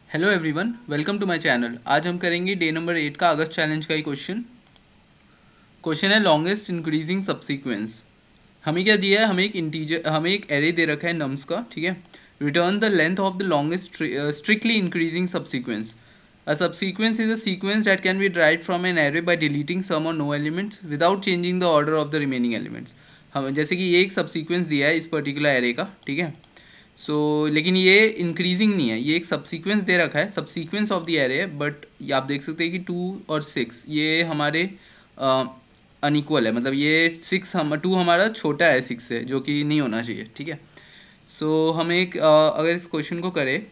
Hello everyone, welcome to my channel. आज हम करेंगे डे नंबर 8 का अगस्त चैलेंज का ही क्वेश्चन। क्वेश्चन है लॉन्गेस्ट इंक्रीजिंग सबसीक्वेंस। हमें क्या दिया है, हमें एक एरे दे रखा है नम्स का, ठीक है। Return the length of the longest strictly increasing subsequence. A subsequence is a sequence that can be derived from an array by deleting some or no elements without changing the order of the remaining elements. हम जैसे कि ये एक subsequence दिया है इस particular array का, ठीक है। लेकिन ये इंक्रीजिंग नहीं है, ये एक सबसीक्वेंस दे रखा है, सबसीक्वेंस ऑफ द एरे है। बट ये आप देख सकते हैं कि 2 और 6 ये हमारे अनइक्वल है, मतलब ये 2 हमारा छोटा है 6 से, जो कि नहीं होना चाहिए, ठीक है। हम एक अगर इस क्वेश्चन को करें,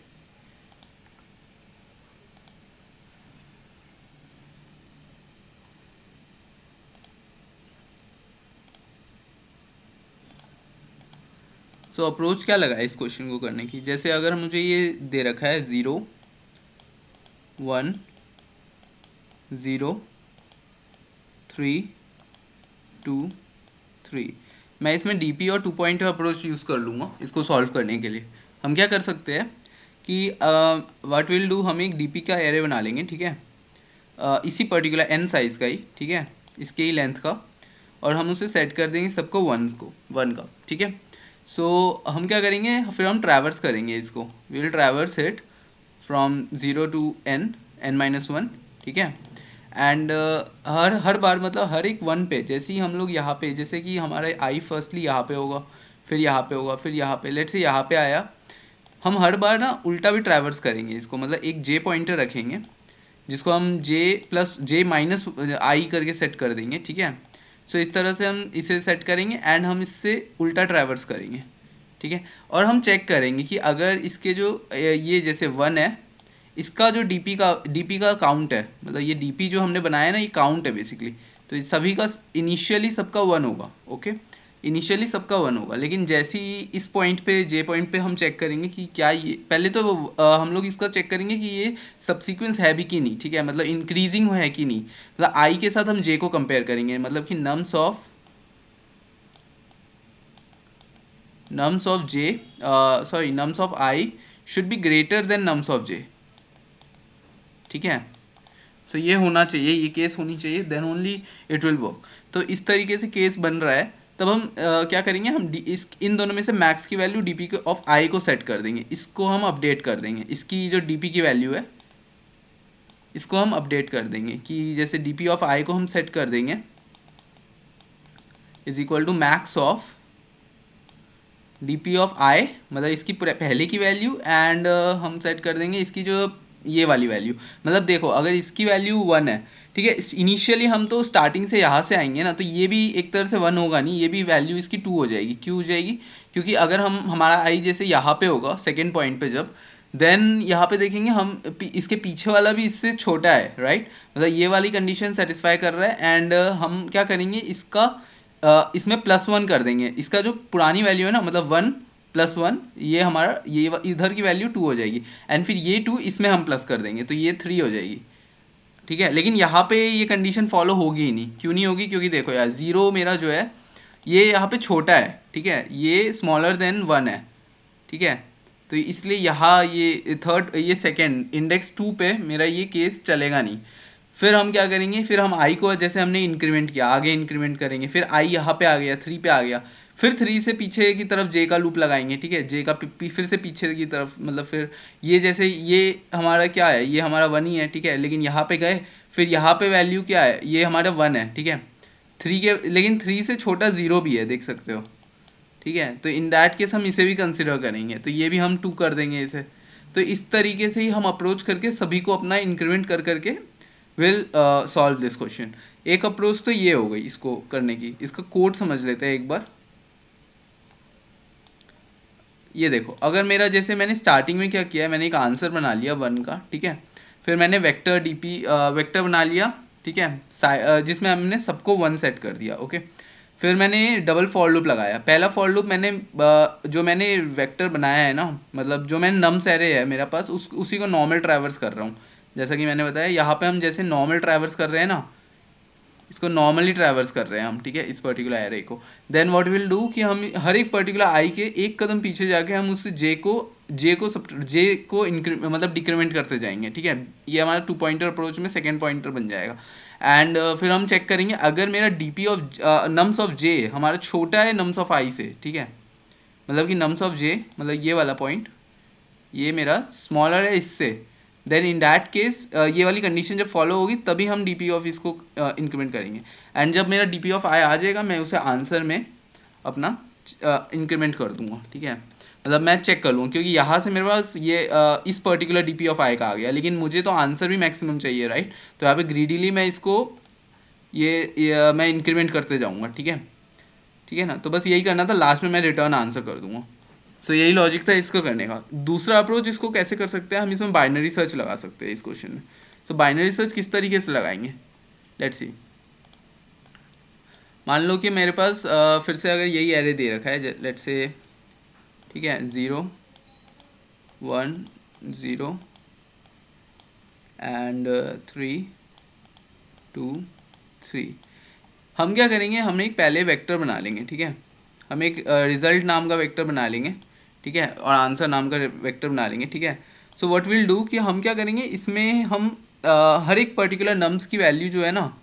अप्रोच क्या लगा है इस क्वेश्चन को करने की। जैसे अगर मुझे ये दे रखा है 0 1 0 3 2 3, मैं इसमें डीपी और 2 पॉइंट अप्रोच यूज़ कर लूँगा इसको सॉल्व करने के लिए। हम क्या कर सकते हैं कि व्हाट विल डू, हम एक डीपी का एरे बना लेंगे, ठीक है। इसी पर्टिकुलर एन साइज़ का ही, ठीक है, इसके ही लेंथ का। और हम उसे सेट कर देंगे सबको वन का, ठीक है। हम क्या करेंगे, फिर हम ट्रैवर्स करेंगे इसको। We will traverse it from 0 to n-1, ठीक है। एंड हर हर बार, मतलब हर एक वन पे, जैसे ही हम लोग यहाँ पे, जैसे कि हमारा आई फर्स्टली यहाँ पे होगा, फिर यहाँ पे होगा, फिर यहाँ पे, लेट्स से यहाँ पे आया, हम हर बार ना उल्टा भी ट्रैवर्स करेंगे इसको, मतलब एक जे पॉइंटर रखेंगे जिसको हम J+J-I करके सेट कर देंगे, ठीक है। इस तरह से हम इसे सेट करेंगे एंड हम इससे उल्टा ट्रैवर्स करेंगे, ठीक है। और हम चेक करेंगे कि अगर इसके जो ये जैसे 1 है, इसका जो डीपी का काउंट है, मतलब ये डीपी जो हमने बनाया है ना, ये काउंट है बेसिकली। तो ये सभी का इनिशियली सबका 1 होगा, ओके। इनिशियली सबका 1 होगा, लेकिन जैसे ही इस पॉइंट पे, जे पॉइंट पे, हम चेक करेंगे कि क्या ये पहले तो हम लोग इसका चेक करेंगे कि ये सब्सीक्वेंस है भी कि नहीं, ठीक है, मतलब इंक्रीजिंग है कि नहीं। मतलब आई के साथ हम जे को कंपेयर करेंगे, मतलब कि nums of i should be greater than nums of j, ठीक है। ये होना चाहिए, ये केस होनी चाहिए, then only it will work. तो इस तरीके से केस बन रहा है। तब हम क्या करेंगे, हम इन दोनों में से मैक्स की वैल्यू डीपी ऑफ आई को सेट कर देंगे, इसको हम अपडेट कर देंगे, इसकी जो डीपी की वैल्यू है इसको हम अपडेट कर देंगे कि जैसे डीपी ऑफ आई को हम सेट कर देंगे is equal to max of DP of i, मतलब इसकी पहले की वैल्यू, एंड हम सेट कर देंगे इसकी जो ये वाली वैल्यू। मतलब देखो, अगर इसकी वैल्यू 1 है, ठीक है, इनिशियली हम तो स्टार्टिंग से यहाँ से आएंगे ना, तो ये भी एक तरह से 1 होगा नहीं, ये भी वैल्यू इसकी 2 हो जाएगी। क्यों हो जाएगी? क्योंकि अगर हमारा आई जैसे यहाँ पे होगा सेकेंड पॉइंट पे जब, देन यहाँ पे देखेंगे हम इसके पीछे वाला भी इससे छोटा है, राइट। मतलब ये वाली कंडीशन सेटिस्फाई कर रहा है, एंड हम क्या करेंगे, इसमें +1 कर देंगे। इसका जो पुरानी वैल्यू है ना, मतलब 1+1, ये हमारा ये इधर की वैल्यू 2 हो जाएगी, एंड फिर ये 2 इसमें हम प्लस कर देंगे, तो ये 3 हो जाएगी, ठीक है। लेकिन यहाँ पे ये कंडीशन फॉलो होगी ही नहीं। क्यों नहीं होगी? क्योंकि देखो यार, 0 मेरा जो है ये यहाँ पे छोटा है, ठीक है, ये स्मॉलर देन 1 है, ठीक है। तो इसलिए यहाँ ये सेकेंड इंडेक्स 2 पे मेरा ये केस चलेगा नहीं। फिर हम क्या करेंगे, फिर हम आई को जैसे हमने इंक्रीमेंट किया, आगे इंक्रीमेंट करेंगे, फिर आई यहाँ पे आ गया, 3 पे आ गया, फिर 3 से पीछे की तरफ जे का लूप लगाएंगे, ठीक है, जे का फिर से पीछे की तरफ, मतलब फिर ये जैसे ये हमारा क्या है, ये हमारा 1 ही है, ठीक है। लेकिन यहाँ पे गए, फिर यहाँ पे वैल्यू क्या है, ये हमारा 1 है, ठीक है। 3 के, लेकिन 3 से छोटा 0 भी है, देख सकते हो, ठीक है। तो इन दैट केस हम इसे भी कंसिडर करेंगे, तो ये भी हम 2 कर देंगे इसे। तो इस तरीके से ही हम अप्रोच करके सभी को अपना इंक्रीमेंट कर करके विल सॉल्व दिस क्वेश्चन। एक अप्रोच तो ये हो गई इसको करने की। इसका कोड समझ लेते हैं एक बार। ये देखो, अगर मेरा जैसे मैंने स्टार्टिंग में क्या किया है, मैंने एक आंसर बना लिया 1 का, ठीक है। फिर मैंने वेक्टर बना लिया, ठीक है, जिसमें हमने सबको 1 सेट कर दिया, ओके। फिर मैंने डबल फॉर लूप लगाया। पहला फॉर लूप मैंने जो मैंने वेक्टर बनाया है ना, मतलब जो मैंने नम्स एरे है मेरे पास, उसी को नॉर्मल ट्रैवर्स कर रहा हूँ। जैसा कि मैंने बताया, यहाँ पे हम जैसे नॉर्मल ट्रैवर्स कर रहे हैं ना, इसको नॉर्मली ट्रैवर्स कर रहे हैं हम, ठीक है, इस पर्टिकुलर एरे को। देन व्हाट विल डू कि हम हर एक पर्टिकुलर आई के एक कदम पीछे जाके हम उस जे को मतलब डिक्रीमेंट करते जाएंगे, ठीक है। ये हमारा 2 पॉइंटर अप्रोच में सेकेंड पॉइंटर बन जाएगा। एंड फिर हम चेक करेंगे अगर मेरा डीपी ऑफ नम्स ऑफ जे हमारा छोटा है नम्स ऑफ आई से, ठीक है, मतलब कि नम्स ऑफ जे मतलब ये वाला पॉइंट ये मेरा स्मॉलर है इससे, देन इन दैट केस ये वाली कंडीशन जब फॉलो होगी तभी हम डी पी ऑफ इसको इंक्रीमेंट करेंगे। एंड जब मेरा डी पी ऑफ आई आ जाएगा मैं उसे आंसर में अपना इंक्रीमेंट कर दूंगा, ठीक है, मतलब मैं चेक कर लूँगा क्योंकि यहाँ से मेरे पास ये इस पर्टिकुलर डी पी ऑफ आई का आ गया, लेकिन मुझे तो आंसर भी मैक्सिमम चाहिए, राइट। तो यहाँ पे ग्रीडीली मैं इसको ये मैं इंक्रीमेंट करते जाऊँगा, ठीक है ना। तो बस यही करना था, लास्ट में मैं रिटर्न आंसर कर दूंगा। सो यही लॉजिक था इसको करने का। दूसरा अप्रोच इसको कैसे कर सकते हैं, हम इसमें बाइनरी सर्च लगा सकते हैं इस क्वेश्चन में। सो बाइनरी सर्च किस तरीके से लगाएंगे, लेट्स सी। मान लो कि मेरे पास फिर से अगर यही एरे दे रखा है, लेट्स से, ठीक है, 0 1 0 एंड 3 2 3। हम क्या करेंगे, हम एक पहले वेक्टर बना लेंगे, ठीक है, हम एक रिजल्ट नाम का वेक्टर बना लेंगे, ठीक है, और आंसर नाम का वेक्टर बना लेंगे, ठीक है। सो व्हाट विल डू कि हम क्या करेंगे, इसमें हम हर एक पर्टिकुलर नम्स की वैल्यू जो है ना,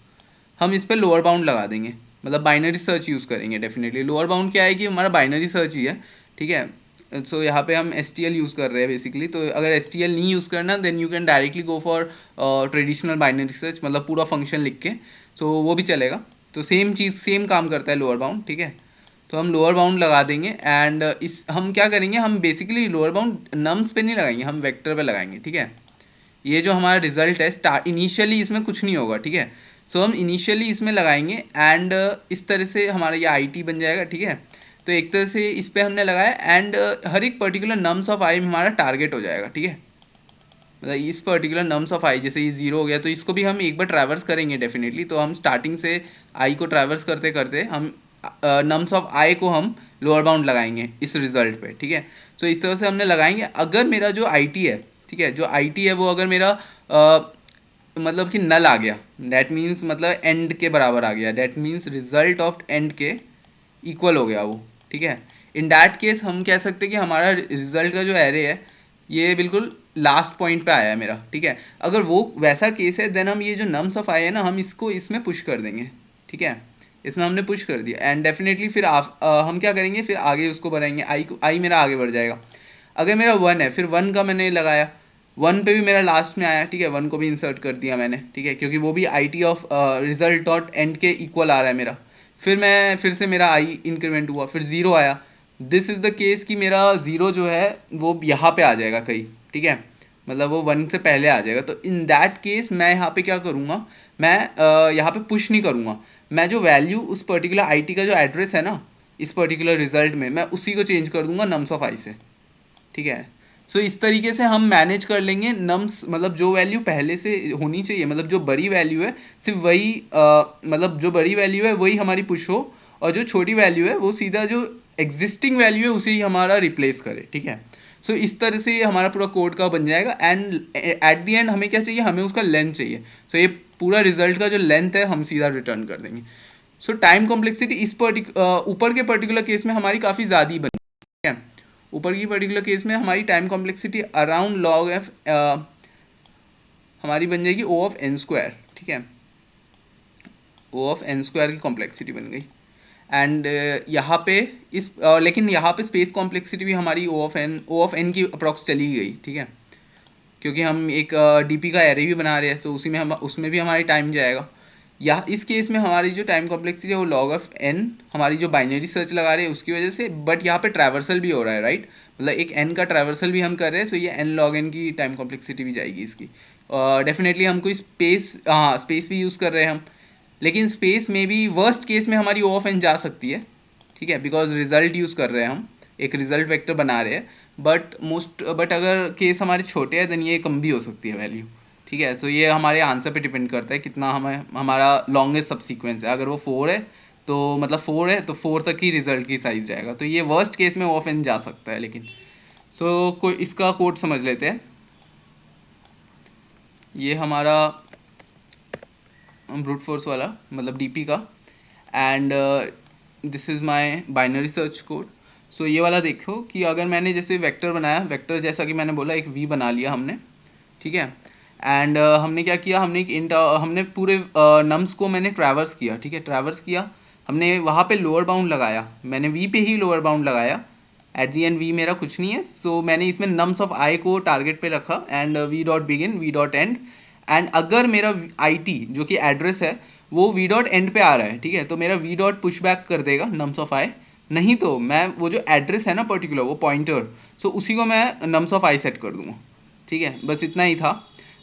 हम इस पर लोअर बाउंड लगा देंगे, मतलब बाइनरी सर्च यूज़ करेंगे डेफिनेटली। लोअर बाउंड क्या है कि हमारा बाइनरी सर्च ही है, ठीक है। सो यहाँ पे हम STL यूज़ कर रहे हैं बेसिकली। तो अगर STL नहीं यूज़ करना then you can directly go for traditional binary search, मतलब पूरा फंक्शन लिख के, सो वो भी चलेगा। तो सेम चीज़ सेम काम करता है लोअर बाउंड, ठीक है। तो हम लोअर बाउंड लगा देंगे एंड इस हम क्या करेंगे, हम बेसिकली लोअर बाउंड नम्स पे नहीं लगाएंगे, हम वेक्टर पे लगाएंगे, ठीक है। ये जो हमारा रिजल्ट है इनिशियली इसमें कुछ नहीं होगा, ठीक है। सो हम इनिशियली इसमें लगाएंगे एंड इस तरह से हमारा ये IT बन जाएगा, ठीक है। तो एक तरह से इस पर हमने लगाया एंड हर एक पर्टिकुलर नम्स ऑफ आई में हमारा टारगेट हो जाएगा, ठीक है। मतलब इस पर्टिकुलर नम्स ऑफ आई, जैसे ये 0 हो गया तो इसको भी हम एक बार ट्रैवर्स करेंगे डेफिनेटली। तो हम स्टार्टिंग से आई को ट्रैवर्स करते करते हम नम्स ऑफ आई को हम लोअर बाउंड लगाएंगे इस रिजल्ट पे, ठीक है। सो इस तरह से हमने लगाएंगे। अगर मेरा जो IT है, ठीक है, जो IT है वो अगर मेरा मतलब कि नल आ गया, डैट मीन्स मतलब एंड के बराबर आ गया, that means result of and के इक्वल हो गया वो, ठीक है। इन डैट केस हम कह सकते हैं कि हमारा रिजल्ट का जो एरे है ये बिल्कुल लास्ट पॉइंट पे आया है मेरा, ठीक है। अगर वो वैसा केस है देन हम ये जो नम्स ऑफ आई है ना, हम इसको इसमें पुश कर देंगे, ठीक है। इसमें हमने पुश कर दिया एंड डेफिनेटली फिर हम क्या करेंगे, फिर आगे उसको बढ़ाएंगे, आई मेरा आगे बढ़ जाएगा। अगर मेरा 1 है फिर 1 का मैंने लगाया, 1 पे भी मेरा लास्ट में आया, ठीक है, 1 को भी इंसर्ट कर दिया मैंने, ठीक है, क्योंकि वो भी IT of result dot and के इक्वल आ रहा है मेरा। फिर से मेरा आई इंक्रीमेंट हुआ, फिर 0 आया। दिस इज़ द केस कि मेरा 0 जो है वो यहाँ पे आ जाएगा कहीं, ठीक है, मतलब वो 1 से पहले आ जाएगा। तो इन दैट केस मैं यहाँ पे क्या करूँगा, मैं यहाँ पे पुश नहीं करूँगा, मैं जो वैल्यू उस पर्टिकुलर IT का जो एड्रेस है ना इस पर्टिकुलर रिजल्ट में, मैं उसी को चेंज कर दूंगा नम्स ऑफ आई से, ठीक है। सो इस तरीके से हम मैनेज कर लेंगे नम्स, मतलब जो वैल्यू पहले से होनी चाहिए, मतलब जो बड़ी वैल्यू है सिर्फ वही मतलब जो बड़ी वैल्यू है वही हमारी पुश हो, और जो छोटी वैल्यू है वो सीधा जो एग्जिस्टिंग वैल्यू है उसे ही हमारा रिप्लेस करे, ठीक है। सो इस तरह से ये हमारा पूरा कोड का बन जाएगा एंड एट द एंड हमें क्या चाहिए, हमें उसका लेंथ चाहिए। सो ये पूरा रिजल्ट का जो लेंथ है हम सीधा रिटर्न कर देंगे। सो टाइम कॉम्प्लेक्सिटी इस ऊपर के पर्टिकुलर केस में हमारी काफ़ी ज़्यादा बनी, ठीक है। ऊपर की पर्टिकुलर केस में हमारी time complexity around log F हमारी बन जाएगी O(n²), ठीक है, O(n²) की कॉम्प्लेक्सिटी बन गई। एंड यहाँ पे लेकिन यहाँ पे स्पेस कॉम्प्लेक्सिटी भी हमारी O(n) की अप्रॉक्स चली गई, ठीक है, क्योंकि हम एक DP का एरे भी बना रहे हैं, तो उसी में हम उसमें भी हमारी टाइम जाएगा। या इस केस में हमारी जो टाइम कॉम्प्लेक्सिटी है वो log(n) हमारी जो बाइनरी सर्च लगा रहे हैं उसकी वजह से, बट यहाँ पे ट्रैवर्सल भी हो रहा है, राइट, मतलब एक n का ट्रैवर्सल भी हम कर रहे हैं, सो ये n log n की टाइम कॉम्प्लेक्सिटी भी जाएगी इसकी। डेफिनेटली हमको स्पेस भी यूज़ कर रहे हैं हम, लेकिन स्पेस में भी वर्स्ट केस में हमारी O(n) जा सकती है, ठीक है, बिकॉज रिजल्ट यूज़ कर रहे हैं हम, एक रिजल्ट वेक्टर बना रहे हैं। बट अगर केस हमारे छोटे हैं देन ये कम भी हो सकती है वैल्यू, ठीक है। तो ये हमारे आंसर पे डिपेंड करता है कितना हमें हमारा लॉन्गेस्ट सब सीक्वेंस है। अगर वो 4 है तो मतलब 4 है तो 4 तक ही रिजल्ट की साइज़ जाएगा, तो ये वर्स्ट केस में O(n) जा सकता है। लेकिन कोई इसका कोड समझ लेते हैं। ये हमारा ब्रूट फोर्स वाला, मतलब डीपी का। And this is my binary search code. So ये वाला देखो कि अगर मैंने जैसे वेक्टर बनाया, वेक्टर जैसा कि मैंने बोला एक वी बना लिया हमने, ठीक है। एंड हमने क्या किया, हमने एक इंट, हमने पूरे नम्स को मैंने ट्रैवर्स किया, ठीक है, ट्रैवर्स किया हमने, वहाँ पे लोअर बाउंड लगाया, मैंने वी पे ही लोअर बाउंड लगाया। एट दी एंड वी मेरा कुछ नहीं है, सो मैंने इसमें नम्स ऑफ आई को टारगेट पे रखा and V dot begin V dot and. And अगर मेरा आई टी जो कि एड्रेस है वो वी डॉट एंड पे आ रहा है, ठीक है, तो मेरा वी डॉट पुश बैक कर देगा नम्स ऑफ आई। नहीं तो मैं वो जो एड्रेस है ना पर्टिकुलर, वो पॉइंटर, सो उसी को मैं नम्स ऑफ आई सेट कर दूंगा, ठीक है। बस इतना ही था।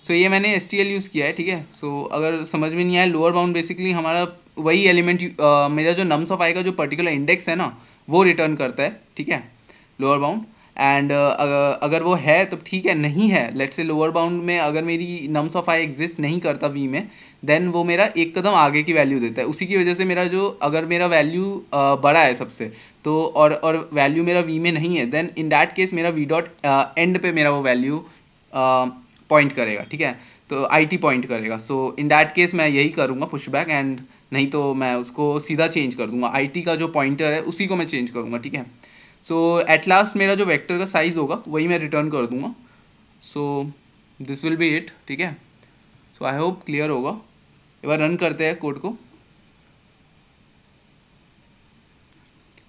सो ये मैंने एस टी एल यूज़ किया है, ठीक है। सो अगर समझ में नहीं आया, लोअर बाउंड बेसिकली हमारा वही एलिमेंट, मेरा जो नम्स ऑफ आई का जो पर्टिकुलर इंडेक्स है ना वो रिटर्न करता है, ठीक है, लोअर बाउंड। एंड अगर वो है तो ठीक है, नहीं है लेट्स से लोअर बाउंड में अगर मेरी नम्स ऑफ आई एग्जिस्ट नहीं करता वी में, देन वो मेरा एक कदम आगे की वैल्यू देता है। उसी की वजह से मेरा जो, अगर मेरा वैल्यू बड़ा है सबसे, तो और वैल्यू मेरा वी में नहीं है, देन इन दैट केस मेरा वी डॉट एंड पे मेरा वो वैल्यू पॉइंट करेगा, ठीक है, तो आई टी पॉइंट करेगा। सो इन दैट केस मैं यही करूँगा पुश बैक, एंड नहीं तो मैं उसको सीधा चेंज कर दूंगा, आई टी का जो पॉइंटर है उसी को मैं चेंज करूँगा, ठीक है। सो एट लास्ट मेरा जो वेक्टर का साइज़ होगा वही मैं रिटर्न कर दूंगा। So this will be it, ठीक है। सो आई होप क्लियर होगा। एक बार रन करते हैं कोड को,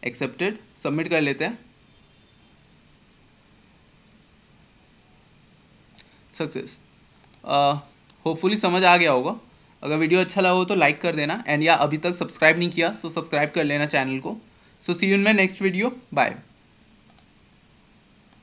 एक्सेप्टेड, सबमिट कर लेते हैं, सक्सेस। होपफुली समझ आ गया होगा। अगर वीडियो अच्छा लगा हो तो लाइक कर देना, एंड या अभी तक सब्सक्राइब नहीं किया तो सब्सक्राइब कर लेना चैनल को। So see you in my next video, bye.